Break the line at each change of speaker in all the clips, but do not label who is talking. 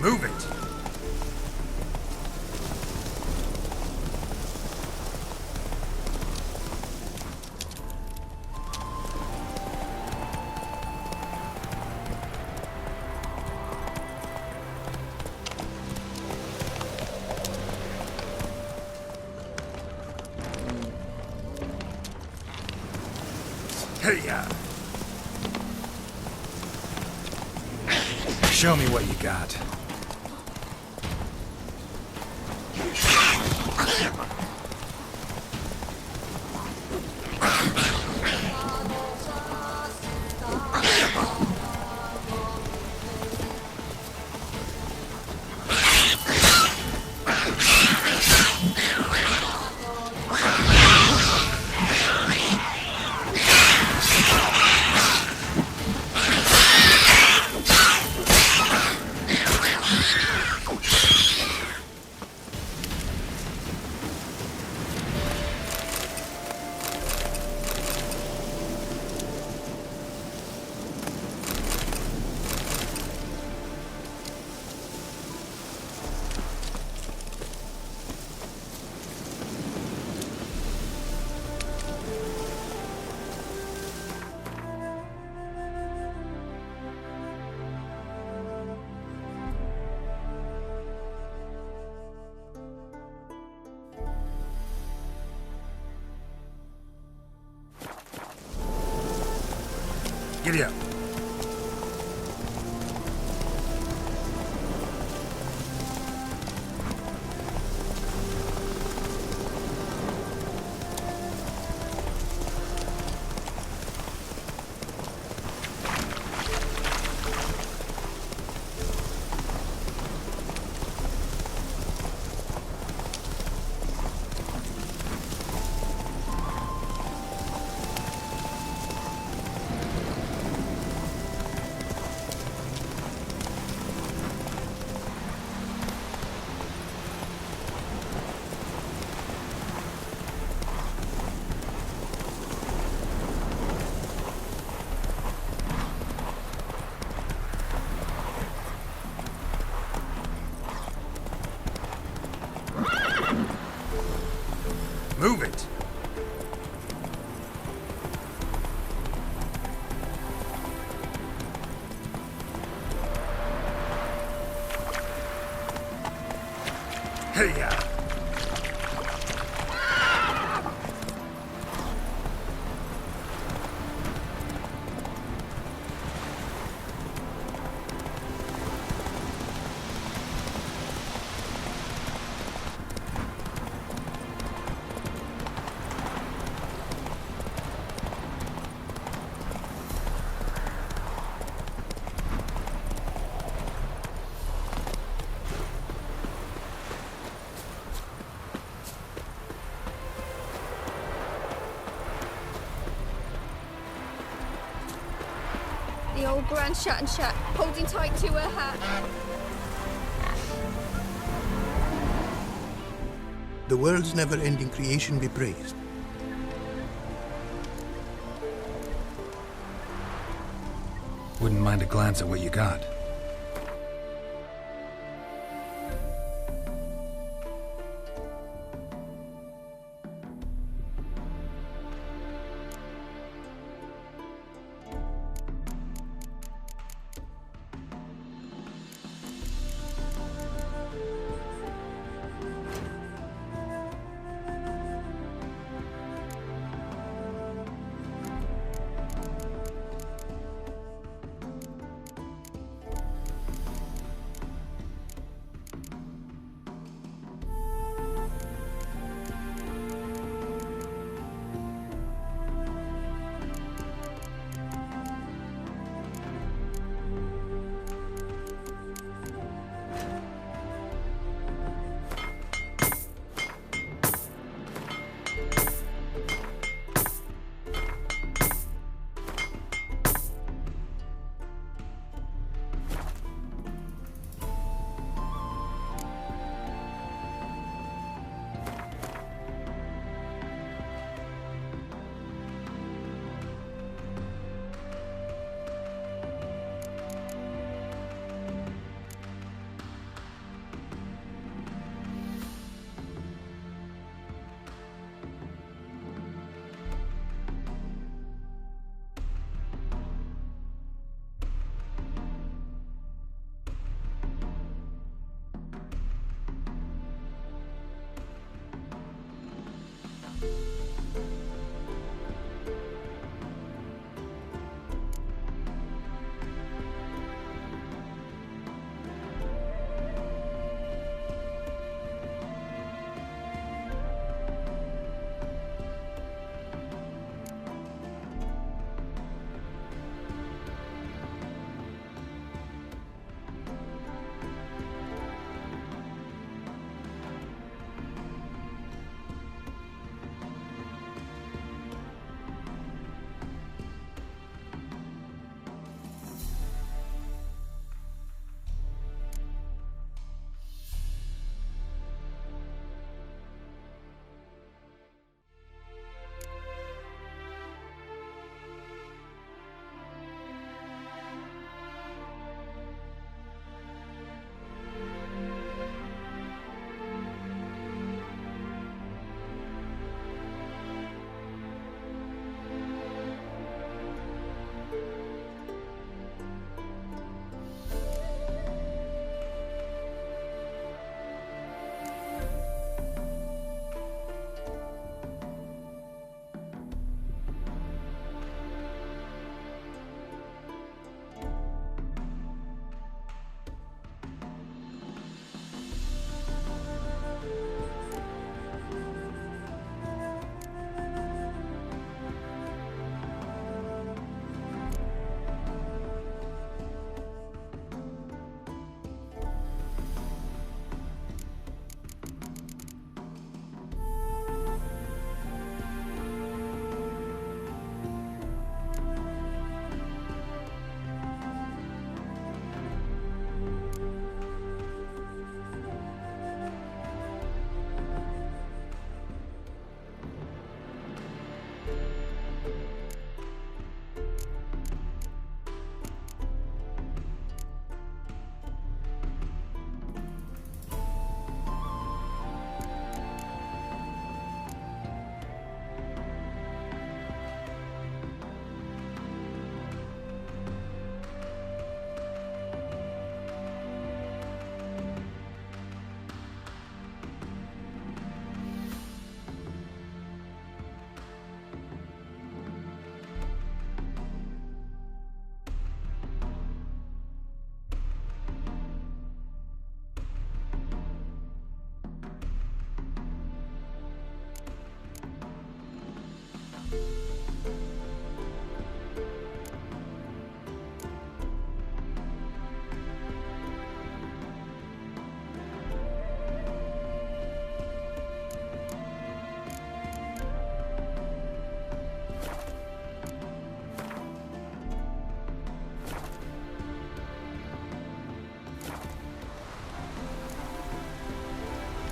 Move it! Hey-ya! Show me what you got. Giddy up. Move it! Hey-ya!
The old Grand Shat and Shat, holding tight to her hat.
The world's never-ending creation be praised.
Wouldn't mind a glance at what you got.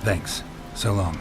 Thanks. So long.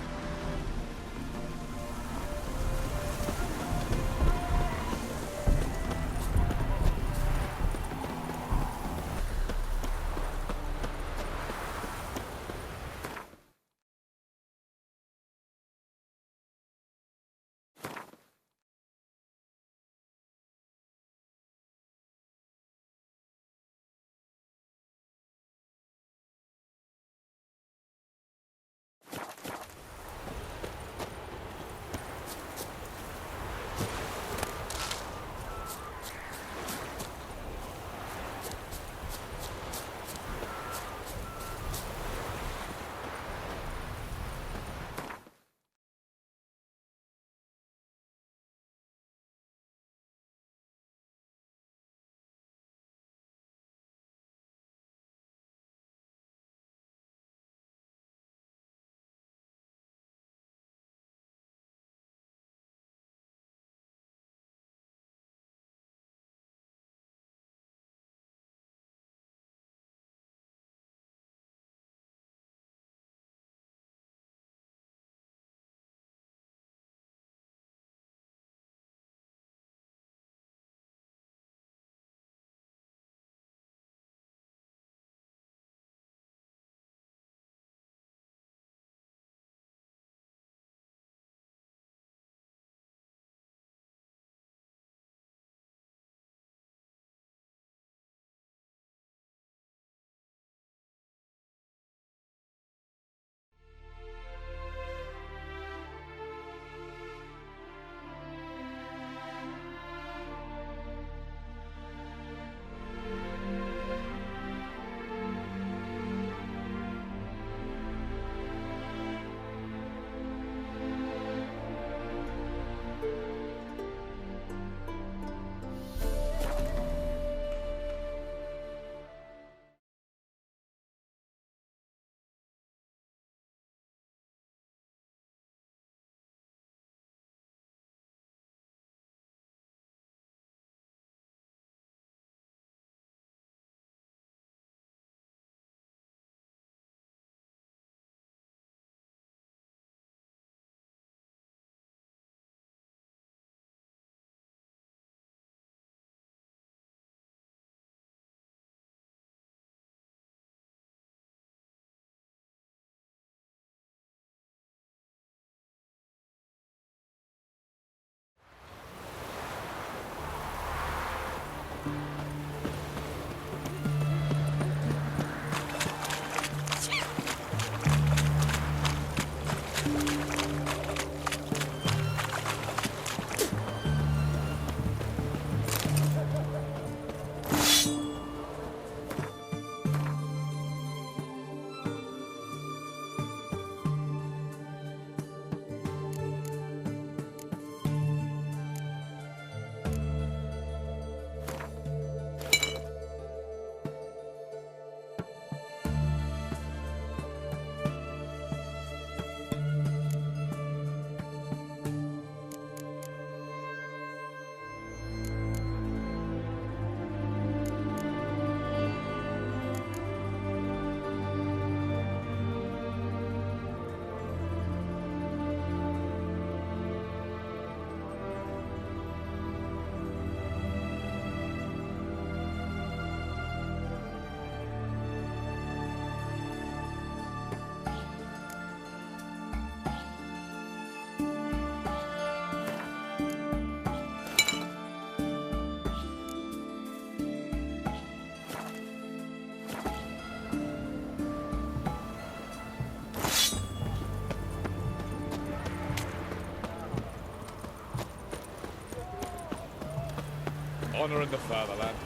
Honouring the fatherland.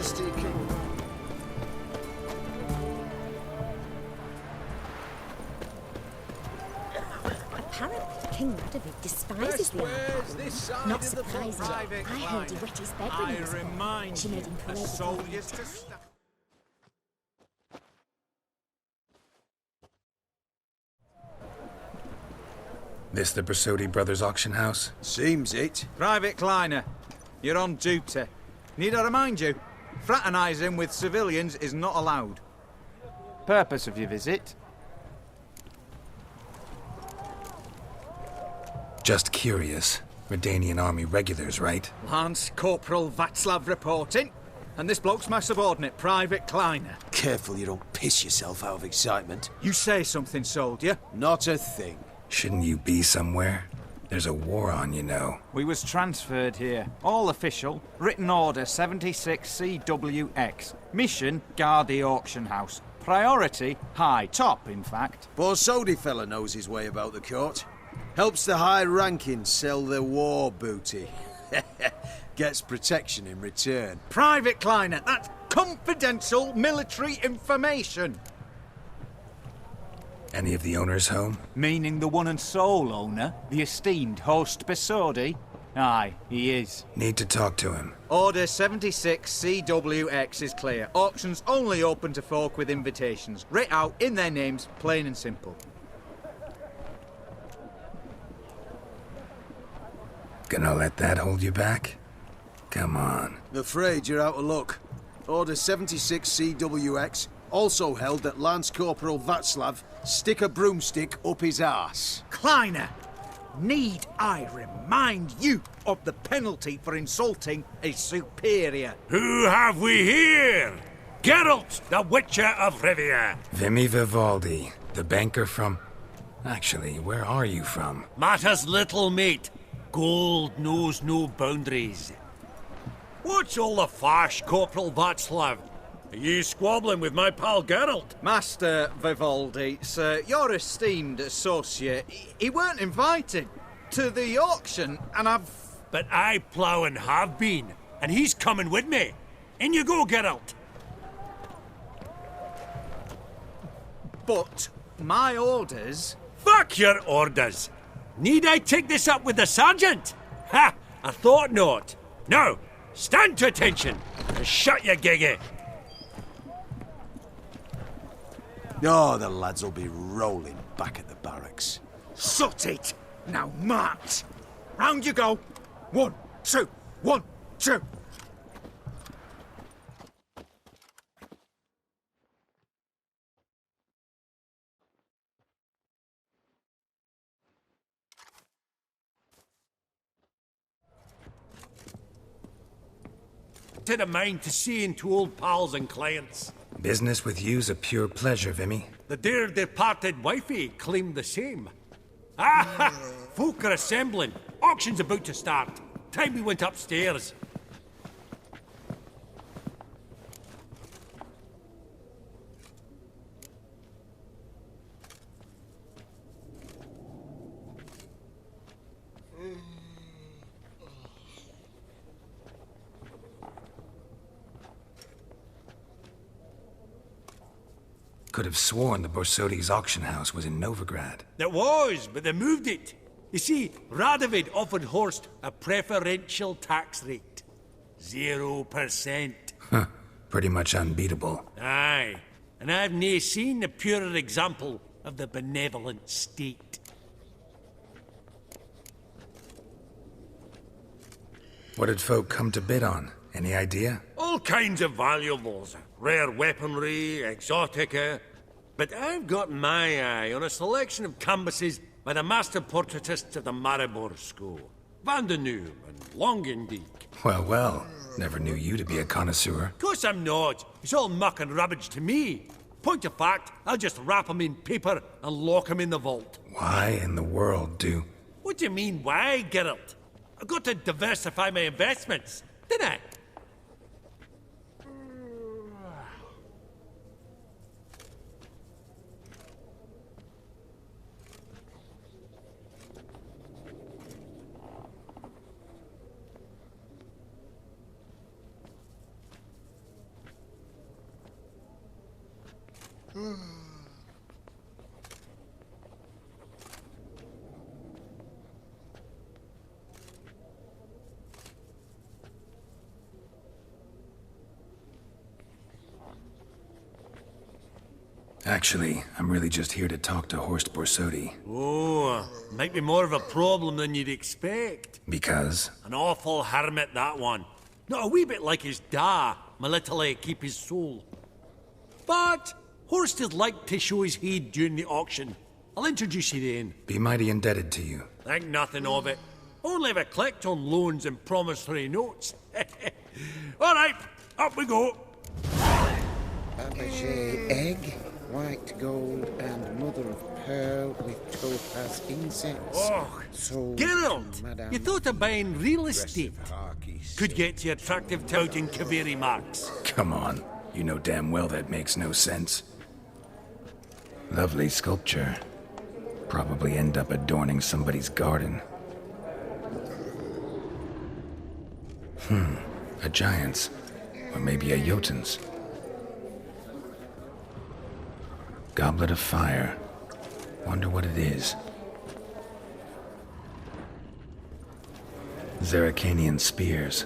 Majesty King.
Apparently, King Radovid despises the Ark. Not surprising. I heard he wet his bed when he was born. She made him parade with her the entire.
This the Bersodi Brothers auction house?
Seems it.
Private Kleiner, you're on duty. Need I remind you, fraternising with civilians is not allowed.
Purpose of your visit?
Just curious. Redanian army regulars, right?
Lance Corporal Václav reporting. And this bloke's my subordinate, Private Kleiner.
Careful you don't piss yourself out of excitement.
You say something, soldier.
Not a thing.
Shouldn't you be somewhere? There's a war on, you know.
We was transferred here. All official. Written order 76 CWX. Mission, guard the auction house. Priority, high. Top, in fact.
Borsodi fella knows his way about the court. Helps the high-ranking sell their war booty. Gets protection in return.
Private Kleiner, that's confidential military information.
Any of the owners home?
Meaning the one and sole owner, the esteemed host Bersodi? Aye, he is.
Need to talk to him.
Order 76 CWX is clear. Auctions only open to folk with invitations. Writ out in their names, plain and simple.
Gonna let that hold you back? Come on.
I'm afraid you're out of luck. Order 76 CWX, also held that Lance Corporal Václav stick a broomstick up his arse.
Kleiner, need I remind you of the penalty for insulting a superior?
Who have we here? Geralt, the Witcher of Rivia.
Vimy Vivaldi, the banker from... Actually, where are you from?
Matters little, mate. Gold knows no boundaries. What's all the fash, Corporal Václav? Are you squabbling with my pal Geralt?
Master Vivaldi, sir, your esteemed associate, he weren't invited to the auction, and I've...
But I plough and have been, and he's coming with me. In you go, Geralt.
But my orders...
Fuck your orders. Need I take this up with the sergeant? Ha! I thought not. Now, stand to attention and shut your giggy.
Oh, the lads will be rolling back at the barracks.
Sot it! Now march! Round you go! 1, 2, 1, 2!
To the mind to seeing to old pals and clients.
Business with you's a pure pleasure, Vimy.
The dear departed wifey claimed the same. Ah, folk are assembling. Auction's about to start. Time we went upstairs.
Could have sworn the Borsodi's auction house was in Novigrad.
It was, but they moved it. You see, Radovid offered Horst a preferential tax rate. 0%.
Huh. Pretty much unbeatable.
Aye. And I've nae seen a purer example of the benevolent state.
What did folk come to bid on? Any idea?
All kinds of valuables. Rare weaponry, exotica. But I've got my eye on a selection of canvases by the master portraitists of the Maribor School. Van de Noom and Longendijk.
Well, well. Never knew you to be a connoisseur.
Course I'm not. It's all muck and rubbish to me. Point of fact, I'll just wrap 'em in paper and lock 'em in the vault.
Why in the world do...
What do you mean, why, Geralt? I've got to diversify my investments, didn't I?
Actually, I'm really just here to talk to Horst Borsodi.
Oh, might be more of a problem than you'd expect.
Because?
An awful hermit, that one. Not a wee bit like his da, my little keep his soul. But Horst would like to show his head during the auction. I'll introduce you then.
Be mighty indebted to you.
Think nothing of it. Only if I collect on loans and promissory notes. All right, up we go.
Fabergé egg, white gold, and mother of pearl with topaz incense.
Oh, Geralt, you thought of buying real estate. Could get you attractive tout in Kaveri marks.
Come on. You know damn well that makes no sense. Lovely sculpture. Probably end up adorning somebody's garden. A giant's. Or maybe a Jotun's. Goblet of fire. Wonder what it is. Zeracanian spears.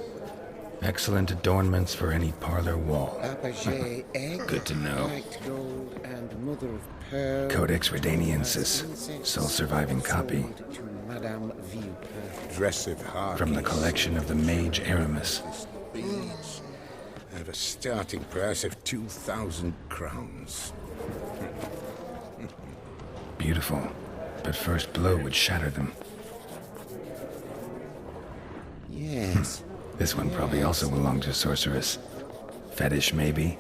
Excellent adornments for any parlor wall. Good to know.
Gold and mother of pearl.
Codex Redaniensis, sole surviving copy. From the collection of the mage Aramis.
At a starting price of 2,000 crowns.
Beautiful, but first blow would shatter them.
Yes.
This one probably also belonged to Sorceress. Fetish, maybe?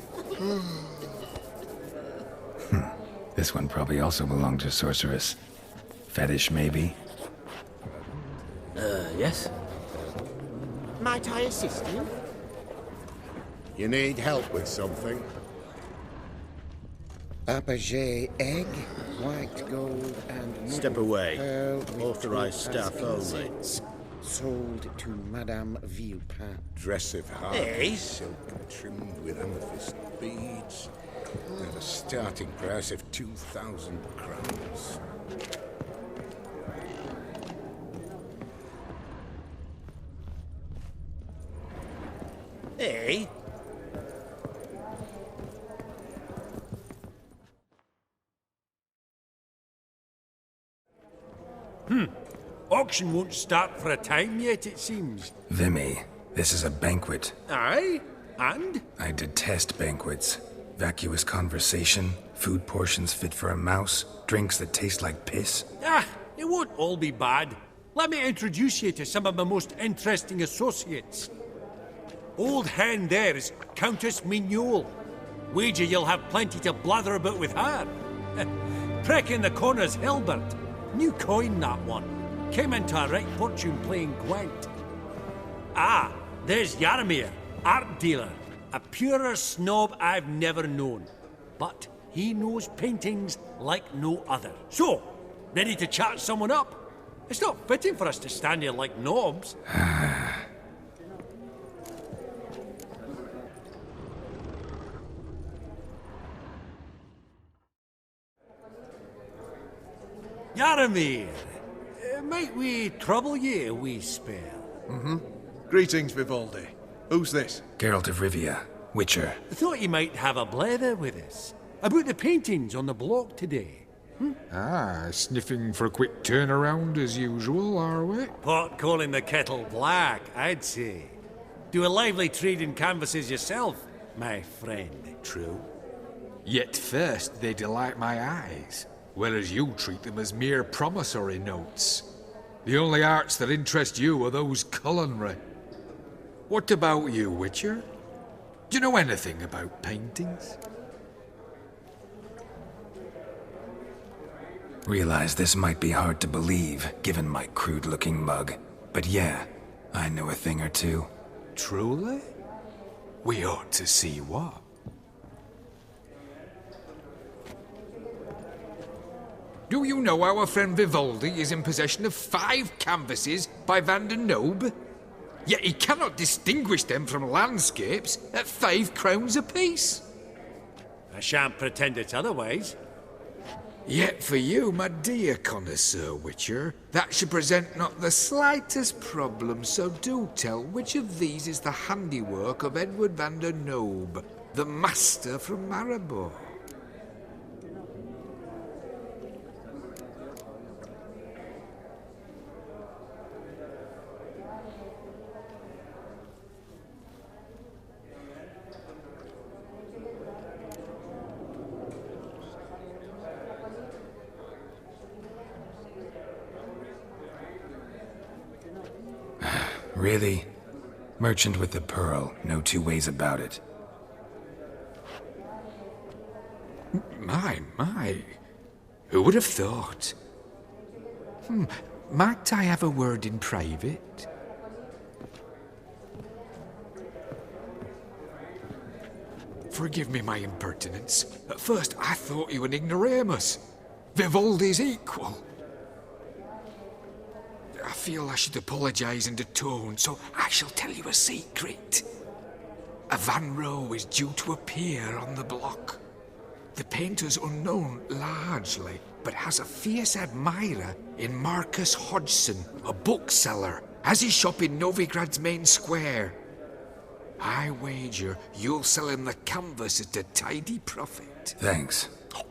This one probably also belonged to Sorceress. Fetish, maybe?
Yes?
Might I assist you?
You need help with something?
Fabergé egg, white gold, and
Step away.
pearl with
Authorized staff
topaz
only.
incense. Sold to Madame Villepin.
Dress of hardy
Hey?
silk trimmed with amethyst beads. At a starting price of 2,000 crowns.
Hey? Auction won't start for a time yet, it seems.
Vimy, this is a banquet.
Aye? And?
I detest banquets. Vacuous conversation, food portions fit for a mouse, drinks that taste like piss.
Ah, it won't all be bad. Let me introduce you to some of my most interesting associates. Old hen there is Countess Mignol. Wager you'll have plenty to blather about with her. Prick in the corner's Hilbert. New coin, that one. Came into a right fortune playing Gwent. Ah, there's Jaromir, art dealer. A purer snob I've never known. But he knows paintings like no other. So, ready to chat someone up? It's not fitting for us to stand here like knobs. Jaromir, might we trouble ye a wee spell?
Greetings, Vivaldi. Who's this?
Geralt of Rivia, Witcher.
I thought you might have a blather with us about the paintings on the block today.
Ah, sniffing for a quick turnaround as usual, are we?
Pot calling the kettle black, I'd say. Do a lively trade in canvases yourself, my friend.
True. Yet first they delight my eyes, whereas you treat them as mere promissory notes. The only arts that interest you are those culinary. What about you, Witcher? Do you know anything about paintings?
Realize this might be hard to believe, given my crude-looking mug. But yeah, I know a thing or two.
Truly? We ought to see what. Do you know our friend Vivaldi is in possession of 5 canvases by Van der Nobe? Yet he cannot distinguish them from landscapes at 5 crowns apiece.
I shan't pretend it's otherwise.
Yet for you, my dear connoisseur Witcher, that should present not the slightest problem, so do tell which of these is the handiwork of Edward van der Noob, the master from Maribor.
Really? Merchant with the pearl, no two ways about it.
My. Who would have thought? Might I have a word in private? Forgive me my impertinence. At first I thought you an ignoramus. Vivaldi's equal. I feel I should apologise and atone, so I shall tell you a secret. A Van Row is due to appear on the block. The painter's unknown largely, but has a fierce admirer in Marcus Hodgson, a bookseller, has his shop in Novigrad's main square. I wager you'll sell him the canvas at a tidy profit.
Thanks.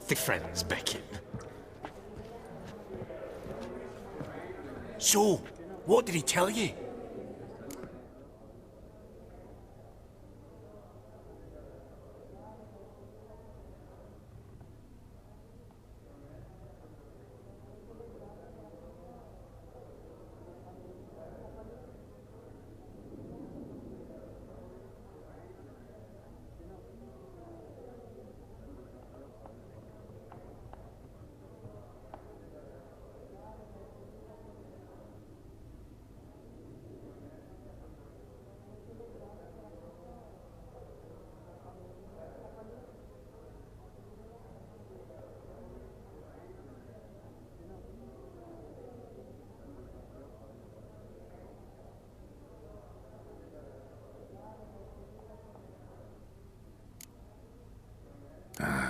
The friends beckon.
So, what did he tell you?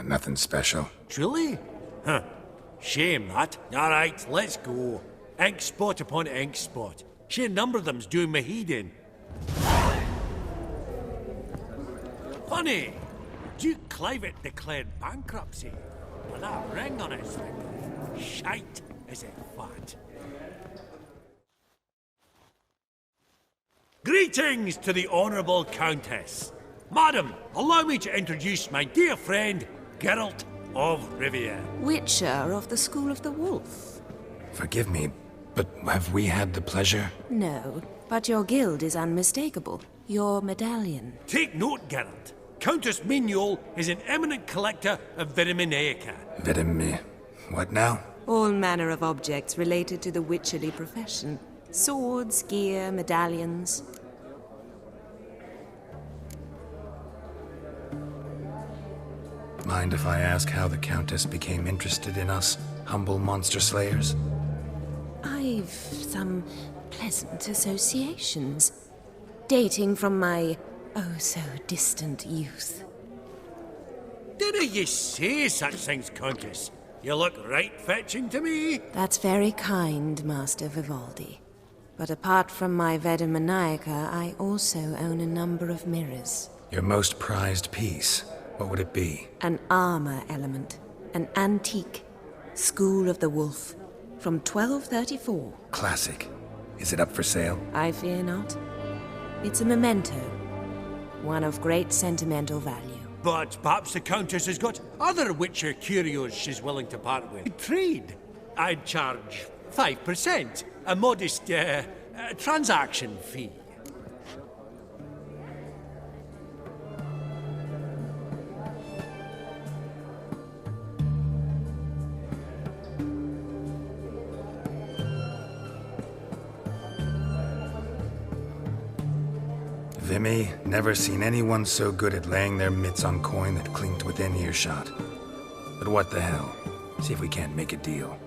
Nothing special.
Truly? Huh. Shame that. Alright, let's go. Ink spot upon ink spot. Sheer number of them's doing my head in. Funny, Duke Clivet declared bankruptcy with that ring on his finger. Shite, is it fat? Greetings to the Honourable Countess. Madam, allow me to introduce my dear friend, Geralt of Rivia.
Witcher of the School of the Wolf.
Forgive me, but have we had the pleasure?
No, but your guild is unmistakable. Your medallion.
Take note, Geralt. Countess Mignol is an eminent collector of Vitaminaica.
What now?
All manner of objects related to the witcherly profession. Swords, gear, medallions.
Mind if I ask how the Countess became interested in us, humble monster slayers?
I've some pleasant associations, dating from my oh-so-distant youth.
Didn't you say such things, Countess? You look right fetching to me.
That's very kind, Master Vivaldi. But apart from my Veda Maniaca, I also own a number of mirrors.
Your most prized piece, what would it be?
An armor element. An antique. School of the Wolf. From 1234.
Classic. Is it up for sale?
I fear not. It's a memento. One of great sentimental value.
But perhaps the Countess has got other Witcher curios she's willing to part with. Trade. I'd charge 5%. A modest, transaction fee.
Vimy, never seen anyone so good at laying their mitts on coin that clinked within earshot. But what the hell? See if we can't make a deal.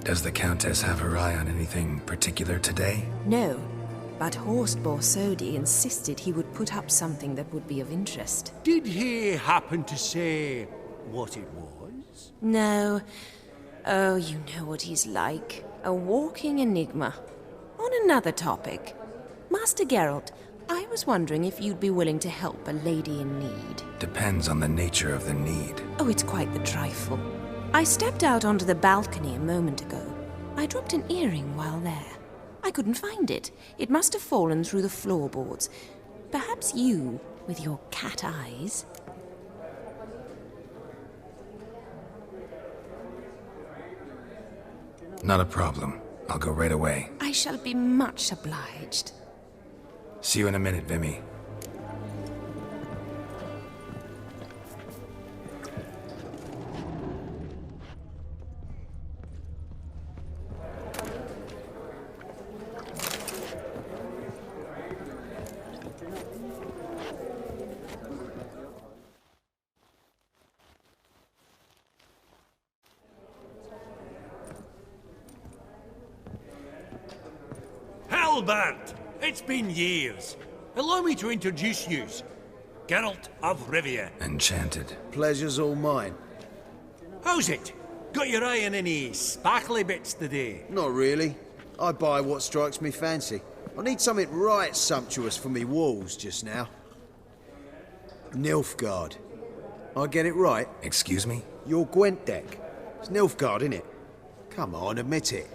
Does the Countess have her eye on anything particular today?
No, but Horst Borsodi insisted he would put up something that would be of interest.
Did he happen to say what it was?
No. Oh, you know what he's like. A walking enigma. On another topic. Master Geralt, I was wondering if you'd be willing to help a lady in need.
Depends on the nature of the need.
Oh, it's quite the trifle. I stepped out onto the balcony a moment ago. I dropped an earring while there. I couldn't find it. It must have fallen through the floorboards. Perhaps you, with your cat eyes...
Not a problem. I'll go right away.
I shall be much obliged.
See you in a minute, Vimy.
Albert! It's been years. Allow me to introduce yous. Geralt of Rivia.
Enchanted.
Pleasure's all mine.
How's it? Got your eye on any sparkly bits today?
Not really. I buy what strikes me fancy. I need something right sumptuous for me walls just now. Nilfgaard. I get it right?
Excuse me?
Your Gwent deck. It's Nilfgaard, innit? Come on, admit it.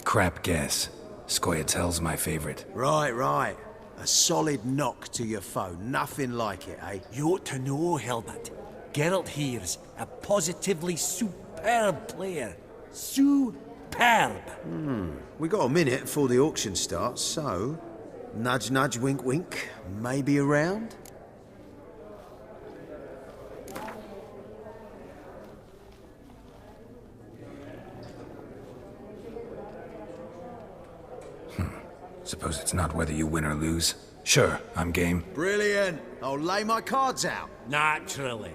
Crap guess. Scoia'tael's my favorite.
Right. A solid knock to your foe. Nothing like it, eh?
You ought to know, Helmut. Geralt here's a positively superb player. Superb.
We got a minute before the auction starts, so... Nudge, nudge, wink, wink. Maybe around?
Suppose it's not whether you win or lose. Sure, I'm game.
Brilliant. I'll lay my cards out.
Naturally.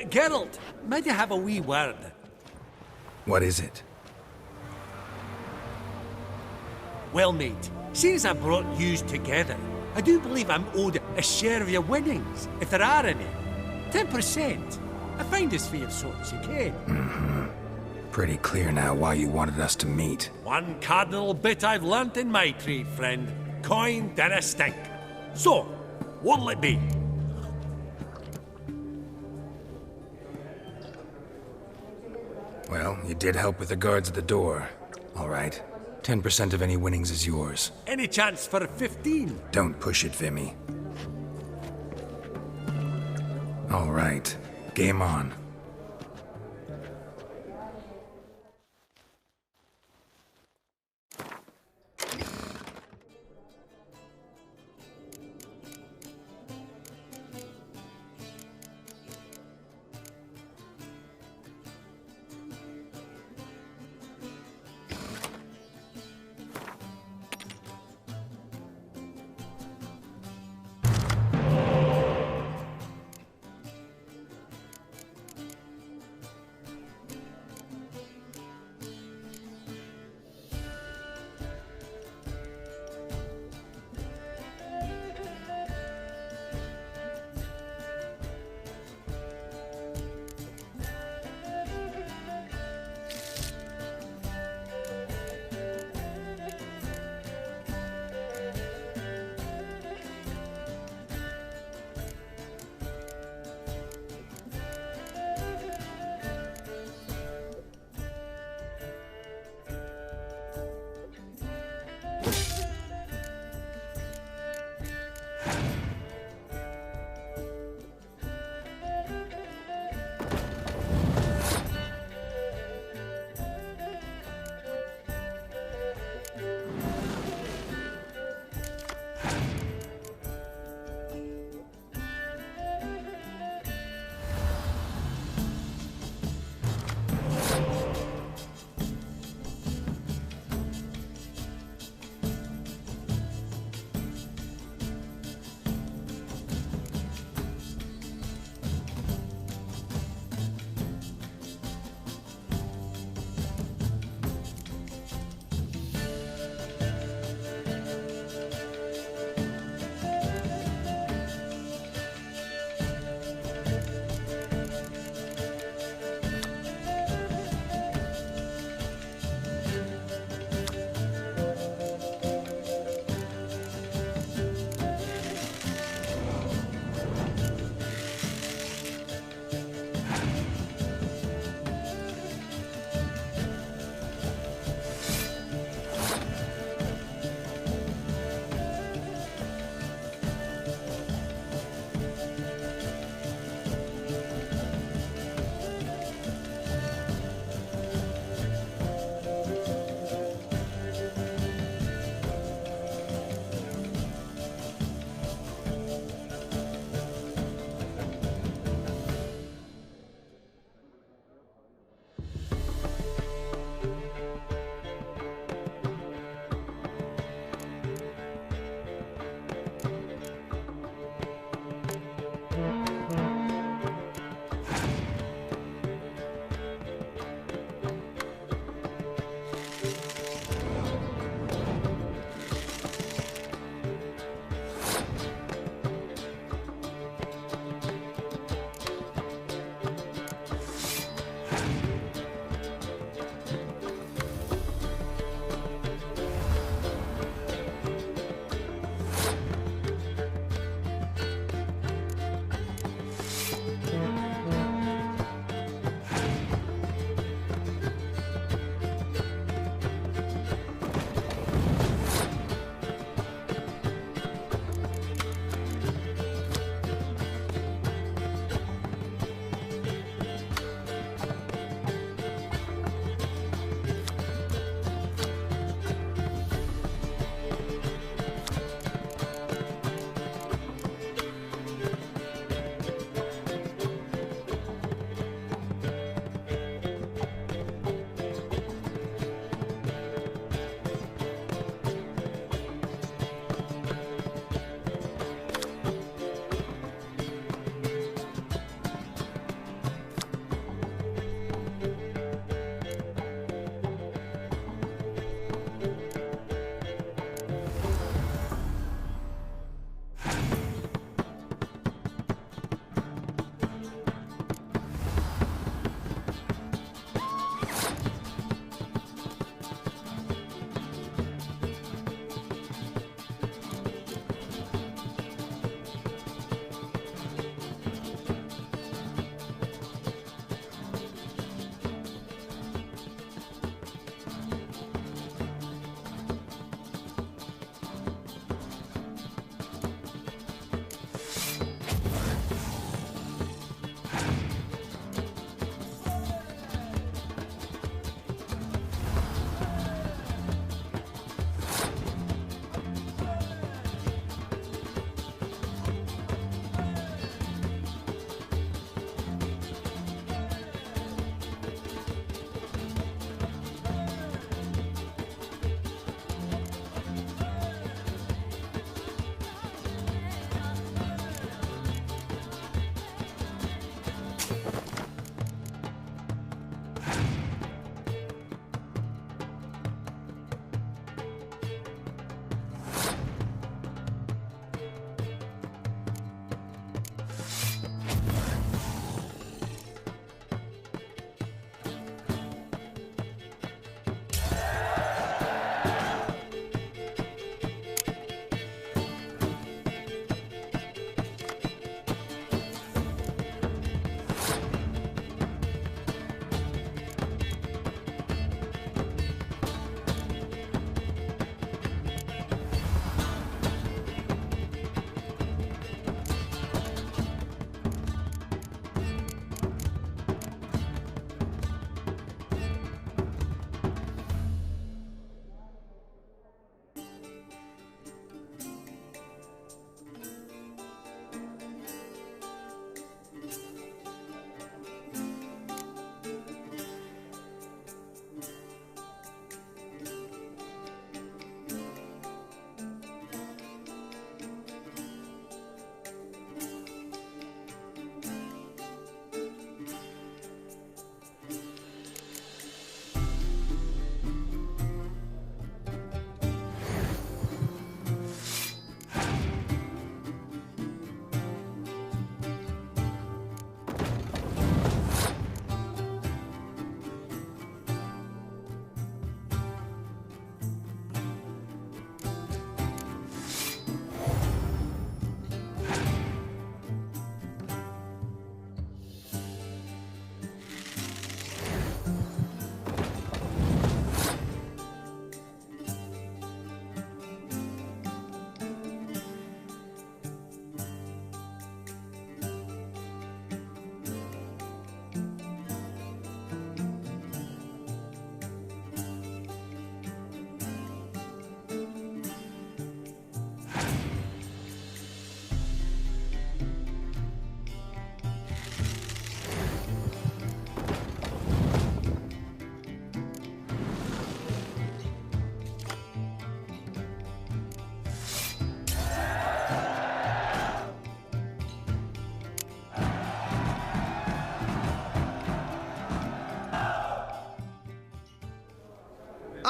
Geralt, might I have a wee word?
What is it?
Well, mate, seeing as I brought yous together, I do believe I'm owed a share of your winnings, if there are any. 10%. I find as fair sort as you can.
Pretty clear now why you wanted us to meet.
One cardinal bit I've learnt in my trade, friend. Coin dinna stink. So, what'll it be?
Well, you did help with the guards at the door. All right. 10% of any winnings is yours.
Any chance for 15?
Don't push it, Vimy. All right, game on.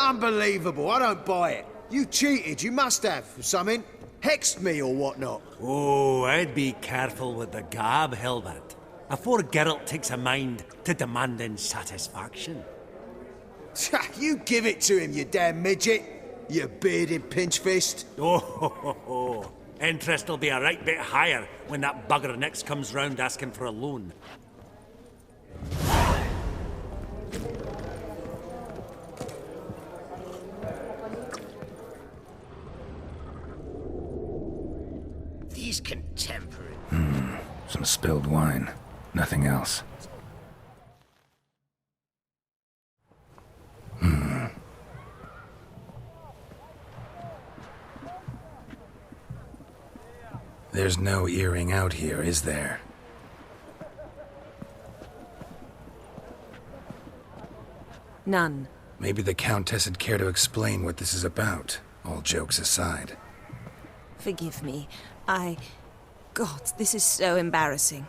Unbelievable, I don't buy it. You cheated, you must have, for something. Hexed me or whatnot.
Oh, I'd be careful with the gab, Hilbert. Afore Geralt takes a mind to demanding satisfaction.
You give it to him, you damn midget. You bearded pinchfist.
Oh, ho, ho, ho. Interest will be a right bit higher when that bugger next comes round asking for a loan.
These contemporary...
Some spilled wine. Nothing else. There's no earring out here, is there?
None.
Maybe the Countess would care to explain what this is about, all jokes aside.
Forgive me. God, this is so embarrassing.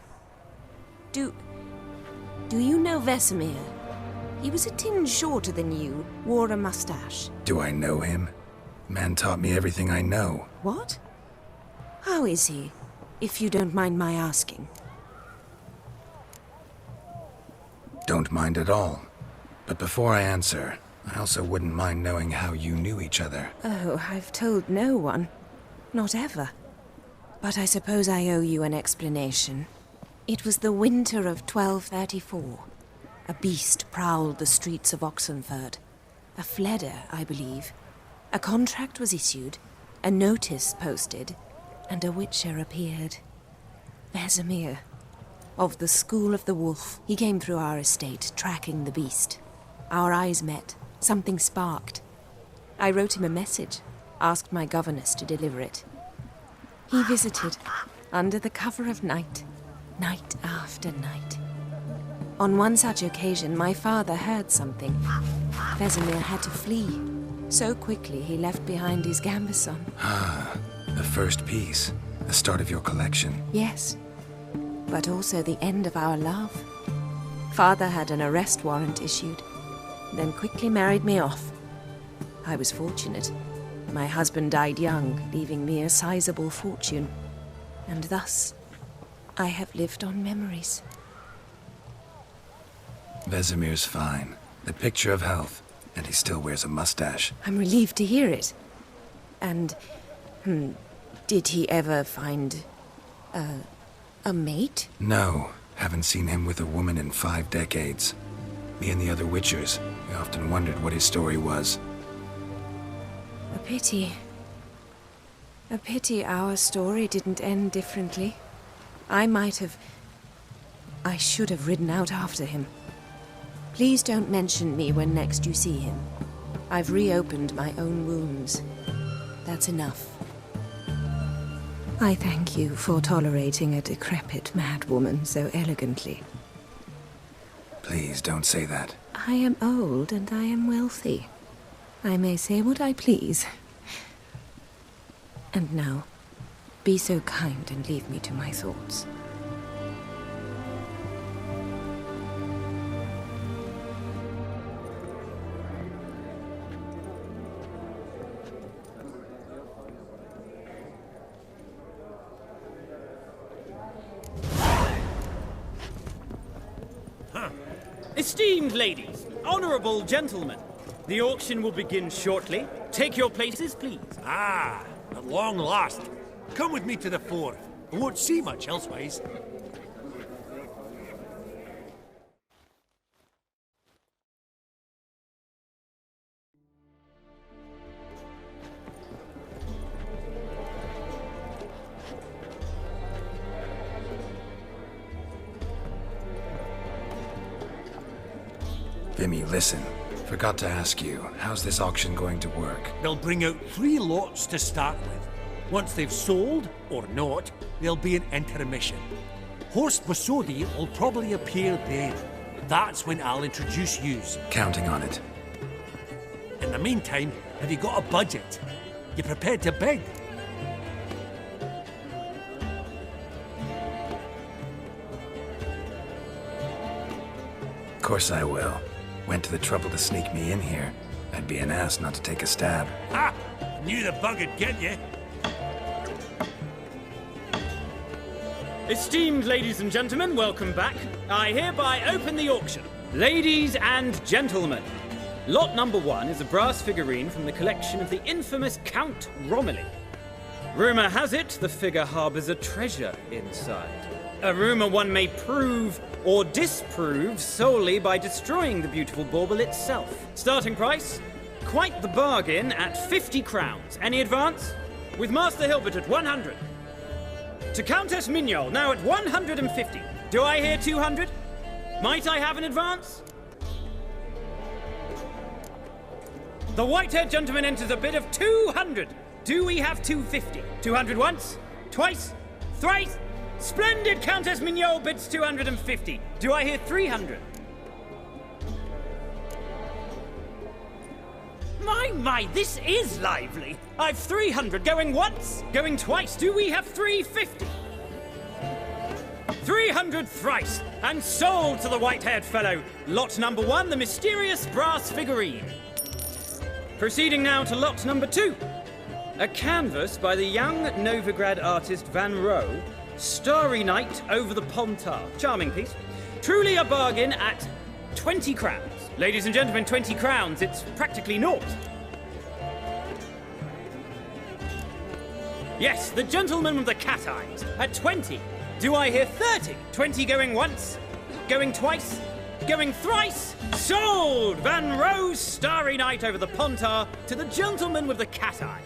Do you know Vesemir? He was a tinge shorter than you, wore a mustache.
Do I know him? Man taught me everything I know.
What? How is he, if you don't mind my asking?
Don't mind at all. But before I answer, I also wouldn't mind knowing how you knew each other.
Oh, I've told no one. Not ever. But I suppose I owe you an explanation. It was the winter of 1234. A beast prowled the streets of Oxenford. A fledder, I believe. A contract was issued, a notice posted, and a witcher appeared. Vesemir, of the School of the Wolf. He came through our estate, tracking the beast. Our eyes met. Something sparked. I wrote him a message, asked my governess to deliver it. He visited, under the cover of night, night after night. On one such occasion, my father heard something. Vesemir had to flee. So quickly, he left behind his gambeson.
Ah, the first piece. The start of your collection.
Yes, but also the end of our love. Father had an arrest warrant issued, then quickly married me off. I was fortunate. My husband died young, leaving me a sizable fortune. And thus, I have lived on memories.
Vesemir's fine. The picture of health. And he still wears a mustache.
I'm relieved to hear it. And, did he ever find a mate?
No, haven't seen him with a woman in 5 decades. Me and the other Witchers, we often wondered what his story was.
A pity. A pity our story didn't end differently. I should have ridden out after him. Please don't mention me when next you see him. I've reopened my own wounds. That's enough. I thank you for tolerating a decrepit madwoman so elegantly.
Please don't say that.
I am old and I am wealthy. I may say what I please. And now, be so kind and leave me to my thoughts.
Esteemed ladies, honorable gentlemen, the auction will begin shortly. Take your places, please.
Ah, at long last. Come with me to the fore. I won't see much elsewise.
Vimy, listen. Forgot to ask you, how's this auction going to work?
They'll bring out 3 lots to start with. Once they've sold, or not, there'll be an intermission. Horst Bosodi will probably appear then. That's when I'll introduce yous.
Counting on it.
In the meantime, have you got a budget? You prepared to bid?
Of course I will. Went to the trouble to sneak me in here. I'd be an ass not to take a stab.
Ah! Knew the bug would get you.
Esteemed ladies and gentlemen, welcome back. I hereby open the auction. Ladies and gentlemen, lot number 1 is a brass figurine from the collection of the infamous Count Romilly. Rumour has it the figure harbours a treasure inside. A rumour one may prove or disprove solely by destroying the beautiful bauble itself. Starting price? Quite the bargain at 50 crowns. Any advance? With Master Hilbert at 100. To Countess Mignol, now at 150. Do I hear 200? Might I have an advance? The white-haired gentleman enters a bid of 200. Do we have 250? 200 once? Twice? Thrice? Splendid! Countess Mignol bids 250. Do I hear 300? My, this is lively. I've 300 going once, going twice. Do we have 350? 300 thrice, and sold to the white-haired fellow. Lot number 1, the mysterious brass figurine. Proceeding now to lot number 2. A canvas by the young Novigrad artist Van Rohe, Starry Night over the Pontar. Charming piece. Truly a bargain at 20 crowns. Ladies and gentlemen, 20 crowns, it's practically naught. Yes, the gentleman with the cat eyes, at 20. Do I hear 30? 20 going once, going twice, going thrice. Sold! Van Rohe's Starry Night over the Pontar to the gentleman with the cat eyes.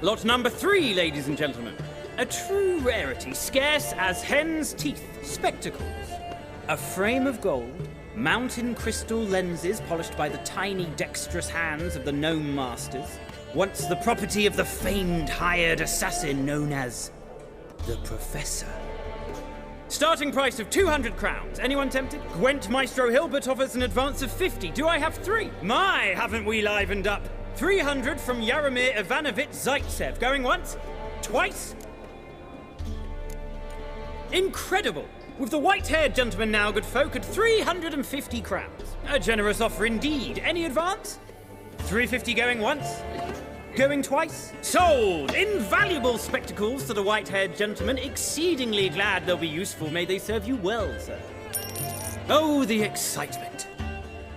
Lot number 3, ladies and gentlemen. A true rarity, scarce as hen's teeth. Spectacles. A frame of gold, mountain crystal lenses polished by the tiny dexterous hands of the gnome masters. Once the property of the famed hired assassin known as the Professor. Starting price of 200 crowns. Anyone tempted? Gwent Maestro Hilbert offers an advance of 50. Do I have 3? My, haven't we livened up? 300 from Yaromir Ivanovich Zaitsev. Going once? Twice? Incredible! With the white-haired gentleman now, good folk, at 350 crowns. A generous offer indeed. Any advance? 350 going once? Going twice? Sold! Invaluable spectacles to the white-haired gentleman. Exceedingly glad they'll be useful. May they serve you well, sir. Oh, the excitement.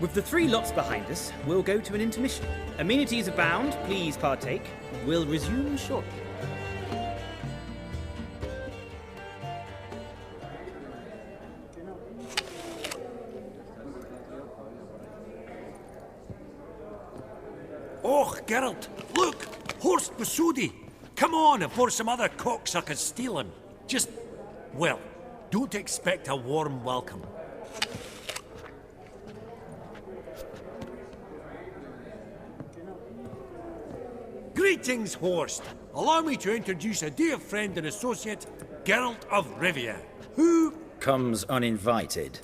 With the 3 lots behind us, we'll go to an intermission. Amenities abound. Please partake. We'll resume shortly.
Oh, Geralt, look! Horst Basudi! Come on before some other cocksuckers steal him. Just, well, don't expect a warm welcome. Greetings, Horst. Allow me to introduce a dear friend and associate, Geralt of Rivia, who
comes uninvited.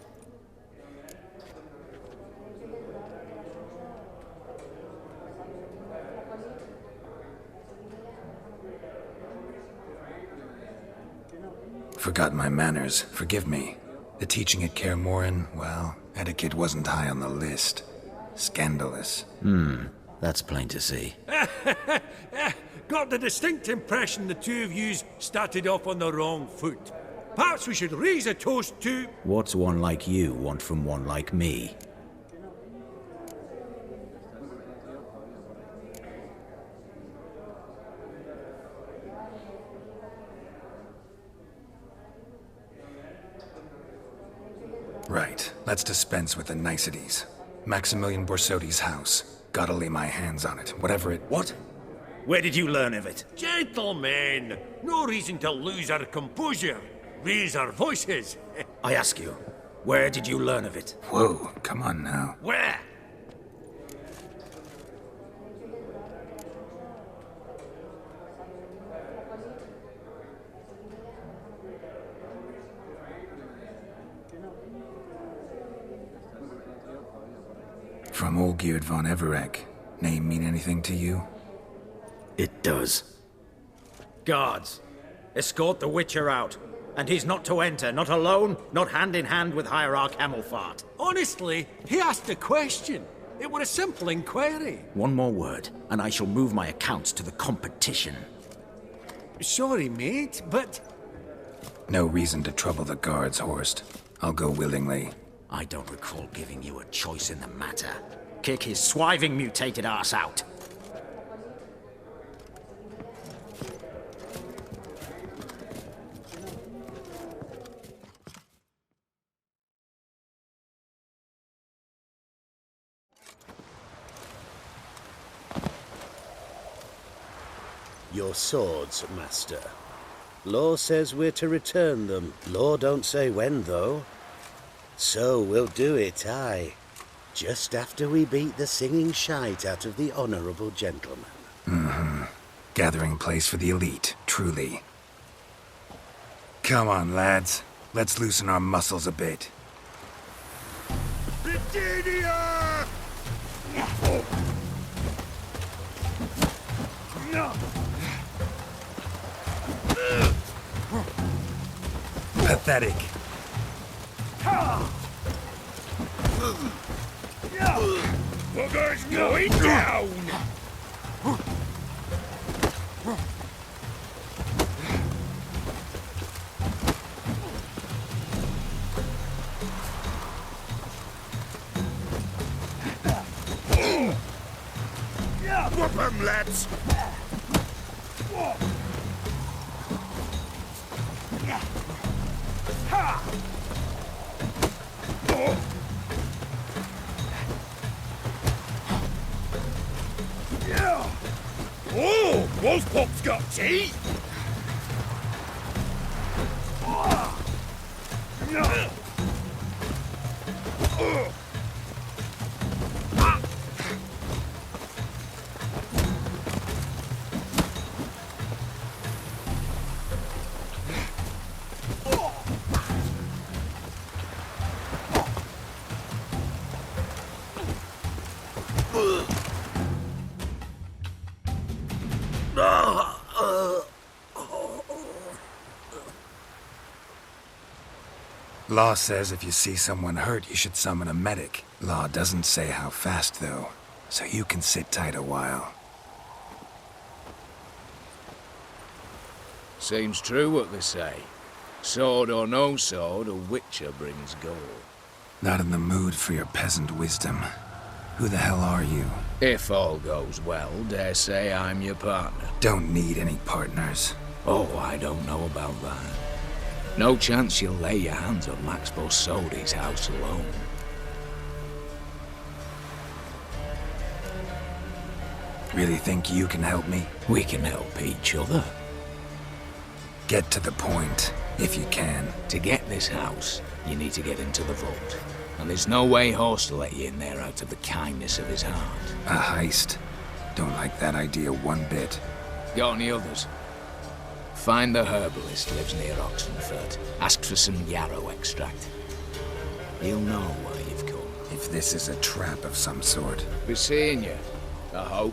Forgot my manners. Forgive me. The teaching at Kaer Morhen, well, etiquette wasn't high on the list. Scandalous.
That's plain to see.
Got the distinct impression the two of yous started off on the wrong foot. Perhaps we should raise a toast to...
What's one like you want from one like me?
Right. Let's dispense with the niceties. Maximilian Borsodi's house. Gotta lay my hands on it, whatever it...
What? Where did you learn of it?
Gentlemen, no reason to lose our composure. Raise our voices.
I ask you, where did you learn of it?
Whoa, come on now.
Where?
From Olgierd von Everek. Name mean anything to you?
It does. Guards, escort the Witcher out. And he's not to enter, not alone, not hand in hand with Hierarch Hamelfart.
Honestly, he asked a question. It were a simple inquiry.
One more word, and I shall move my accounts to the competition.
Sorry, mate, but...
No reason to trouble the guards, Horst. I'll go willingly.
I don't recall giving you a choice in the matter. Kick his swiving mutated ass out.
Your swords, Master. Law says we're to return them. Law don't say when, though. So we'll do it, aye. Just after we beat the singing shite out of the honourable gentleman.
Mm-hmm. Gathering place for the elite, truly. Come on, lads. Let's loosen our muscles a bit.
Britannia!
Pathetic.
Bugger's going down! Whoop 'em, lads! Oh, Wolfpop's got teeth!
Law says if you see someone hurt, you should summon a medic. Law doesn't say how fast, though, so you can sit tight a while.
Seems true what they say. Sword or no sword, a witcher brings gold.
Not in the mood for your peasant wisdom. Who the hell are you?
If all goes well, dare say I'm your partner.
Don't need any partners.
Oh, I don't know about that. No chance you'll lay your hands on Max Bossodi's house alone.
Really think you can help me?
We can help each other.
Get to the point, if you can.
To get this house, you need to get into the vault. And there's no way Horst will let you in there out of the kindness of his heart.
A heist? Don't like that idea one bit.
Got any others? Find the herbalist lives near Oxenfurt. Ask for some yarrow extract. He'll know why you've come.
If this is a trap of some sort.
Be seeing you, I hope.